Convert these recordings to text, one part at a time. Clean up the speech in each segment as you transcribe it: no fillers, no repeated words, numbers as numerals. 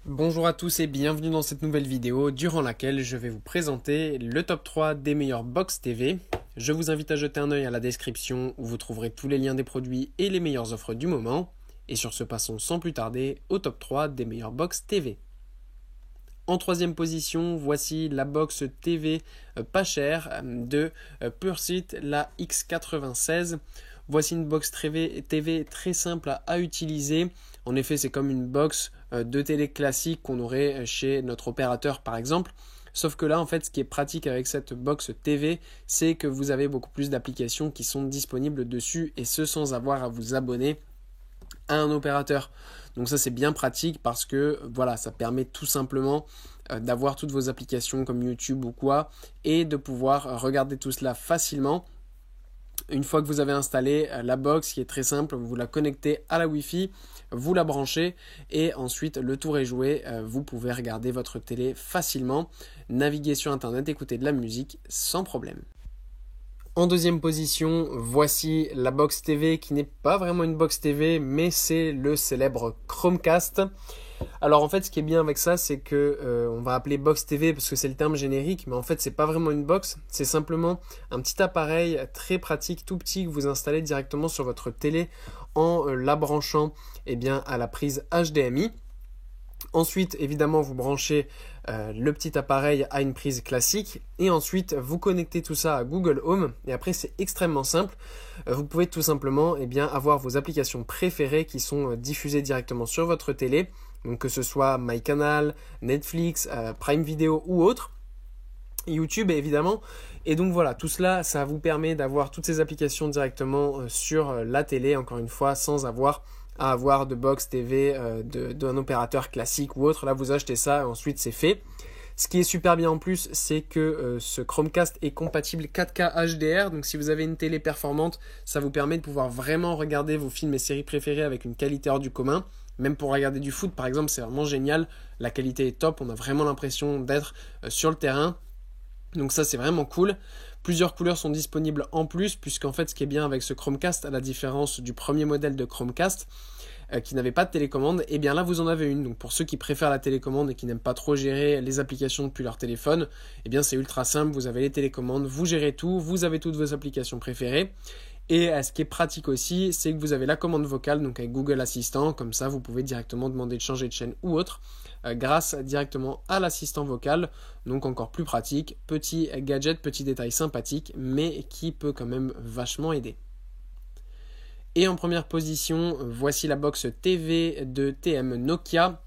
Bonjour à tous et bienvenue dans cette nouvelle vidéo durant laquelle je vais vous présenter le top 3 des meilleures box TV. Je vous invite à jeter un œil à la description où vous trouverez tous les liens des produits et les meilleures offres du moment. Et sur ce, passons sans plus tarder au top 3 des meilleures box TV. En troisième position, voici la box TV pas chère de Pursuit, la X96. Voici une box TV très simple à utiliser. En effet, c'est comme une box de télé classique qu'on aurait chez notre opérateur par exemple. Sauf que là, en fait, ce qui est pratique avec cette box TV, c'est que vous avez beaucoup plus d'applications qui sont disponibles dessus et ce sans avoir à vous abonner à un opérateur. Donc ça c'est bien pratique parce que voilà, ça permet tout simplement d'avoir toutes vos applications comme YouTube ou quoi et de pouvoir regarder tout cela facilement. Une fois que vous avez installé la box qui est très simple, vous la connectez à la Wi-Fi, vous la branchez et ensuite le tour est joué, vous pouvez regarder votre télé facilement, naviguer sur internet, écouter de la musique sans problème. En deuxième position, voici la box TV qui n'est pas vraiment une box TV, mais c'est le célèbre Chromecast. Alors en fait, ce qui est bien avec ça, c'est que on va appeler box TV parce que c'est le terme générique, mais en fait, c'est pas vraiment une box, c'est simplement un petit appareil très pratique, tout petit que vous installez directement sur votre télé en la branchant à la prise HDMI. Ensuite, évidemment, vous branchez le petit appareil à une prise classique et ensuite vous connectez tout ça à Google Home et après c'est extrêmement simple. Vous pouvez tout simplement avoir vos applications préférées qui sont diffusées directement sur votre télé, donc que ce soit MyCanal, Netflix, Prime Video ou autre. YouTube évidemment, et donc voilà, tout cela ça vous permet d'avoir toutes ces applications directement sur la télé, encore une fois sans avoir à avoir de box TV d'un opérateur classique ou autre. Là vous achetez ça et ensuite c'est fait. Ce qui est super bien en plus, c'est que ce Chromecast est compatible 4K HDR, donc si vous avez une télé performante, ça vous permet de pouvoir vraiment regarder vos films et séries préférés avec une qualité hors du commun. Même pour regarder du foot par exemple, c'est vraiment génial, la qualité est top, on a vraiment l'impression d'être sur le terrain. Donc ça c'est vraiment cool. Plusieurs couleurs sont disponibles en plus, puisqu'en fait ce qui est bien avec ce Chromecast, à la différence du premier modèle de Chromecast qui n'avait pas de télécommande, et bien là vous en avez une. Donc pour ceux qui préfèrent la télécommande et qui n'aiment pas trop gérer les applications depuis leur téléphone, et bien c'est ultra simple, vous avez les télécommandes, vous gérez tout, vous avez toutes vos applications préférées. Et ce qui est pratique aussi, c'est que vous avez la commande vocale, donc avec Google Assistant, comme ça vous pouvez directement demander de changer de chaîne ou autre, grâce directement à l'assistant vocal, donc encore plus pratique, petit gadget, petit détail sympathique, mais qui peut quand même vachement aider. Et en première position, voici la box TV de TM Nokia.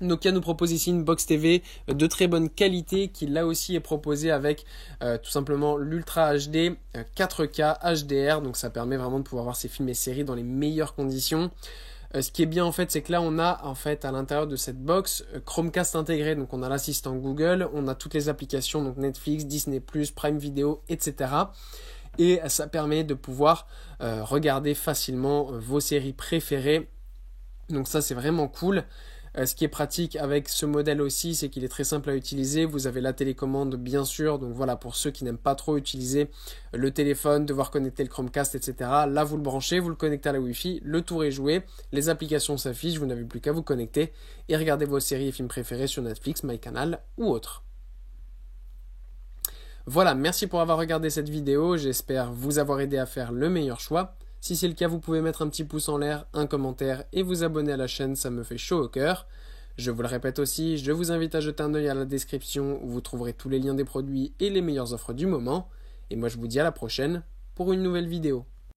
Nokia nous propose ici une box TV de très bonne qualité qui là aussi est proposée avec tout simplement l'Ultra HD 4K HDR, donc ça permet vraiment de pouvoir voir ses films et séries dans les meilleures conditions. Ce qui est bien en fait, c'est que là on a en fait à l'intérieur de cette box Chromecast intégré, donc on a l'assistant Google, on a toutes les applications, donc Netflix, Disney+, Prime Video, etc. Et ça permet de pouvoir regarder facilement vos séries préférées, donc ça c'est vraiment cool. Ce qui est pratique avec ce modèle aussi, c'est qu'il est très simple à utiliser. Vous avez la télécommande bien sûr, donc voilà, pour ceux qui n'aiment pas trop utiliser le téléphone, devoir connecter le Chromecast, etc. Là vous le branchez, vous le connectez à la Wi-Fi, le tour est joué, les applications s'affichent, vous n'avez plus qu'à vous connecter et regarder vos séries et films préférés sur Netflix, MyCanal ou autre. Voilà, merci pour avoir regardé cette vidéo, j'espère vous avoir aidé à faire le meilleur choix. Si c'est le cas, vous pouvez mettre un petit pouce en l'air, un commentaire et vous abonner à la chaîne, ça me fait chaud au cœur. Je vous le répète aussi, je vous invite à jeter un œil à la description où vous trouverez tous les liens des produits et les meilleures offres du moment. Et moi je vous dis à la prochaine pour une nouvelle vidéo.